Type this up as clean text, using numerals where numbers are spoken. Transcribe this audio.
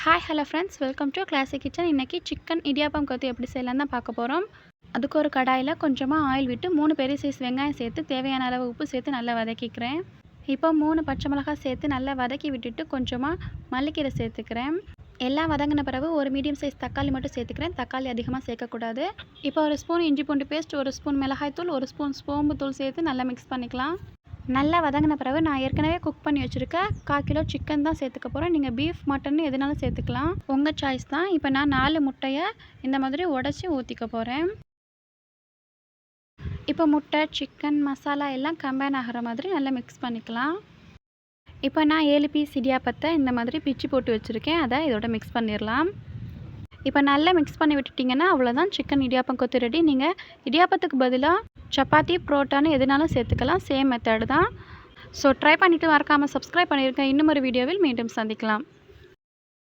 Hi hello friends, welcome to classic kitchen. இன்றைக்கி chicken idiyappam கொத்து எப்படி செய்யலாம் தான் பார்க்க போகிறோம். அதுக்கு ஒரு கடாயில் கொஞ்சமாக ஆயில் விட்டு 3 பெரிய சைஸ் வெங்காயம் சேர்த்து தேவையான அளவு உப்பு சேர்த்து நல்லா வதக்கிக்கிறேன். இப்போ 3 பச்சை மிளகாய் சேர்த்து நல்லா வதக்கி விட்டுட்டு கொஞ்சமாக மல்லிக்கீரை சேர்த்துக்கிறேன். எல்லாம் வதங்கின பிறகு ஒரு மீடியம் சைஸ் தக்காளி மட்டும் சேர்த்துக்கிறேன். தக்காளி அதிகமாக சேர்க்கக்கூடாது. இப்போ ஒரு ஸ்பூன் இஞ்சி பூண்டு பேஸ்ட், ஒரு ஸ்பூன் மிளகாய்த்தூள், ஒரு ஸ்பூன் சோம்பு தூள் சேர்த்து நல்லா மிக்ஸ் பண்ணிக்கலாம். நல்லா வதங்கின பிறகு நான் ஏற்கனவே குக் பண்ணி வச்சுருக்கேன் 1/4 கிலோ சிக்கன் தான் சேர்த்துக்க போகிறேன். நீங்கள் பீஃப் மட்டன் எதுனாலும் சேர்த்துக்கலாம், உங்கள் சாய்ஸ் தான். இப்போ நான் 4 முட்டையை இந்த மாதிரி உடச்சி ஊற்றிக்க போகிறேன். இப்போ முட்டை, சிக்கன், மசாலா எல்லாம் கம்பைன் ஆகிற மாதிரி நல்லா மிக்ஸ் பண்ணிக்கலாம். இப்போ நான் 7 பீஸ் இடியாப்பத்தை இந்த மாதிரி பிச்சு போட்டு வச்சுருக்கேன். அதை இதோட மிக்ஸ் பண்ணிடலாம். இப்போ நல்லா மிக்ஸ் பண்ணி விட்டுட்டிங்கன்னா அவ்வளோதான், சிக்கன் இடியாப்பம் கொத்து ரெடி. நீங்கள் இடியாப்பத்துக்கு பதிலாக சப்பாத்தி, புரோட்டான்னு எதுனாலும் சேர்த்துக்கலாம். சேம் மெத்தட் தான். ஸோ ட்ரை பண்ணிவிட்டு மறக்காமல் சப்ஸ்கிரைப் பண்ணியிருக்கேன். இன்னும் ஒரு வீடியோவில் மீண்டும் சந்திக்கலாம்.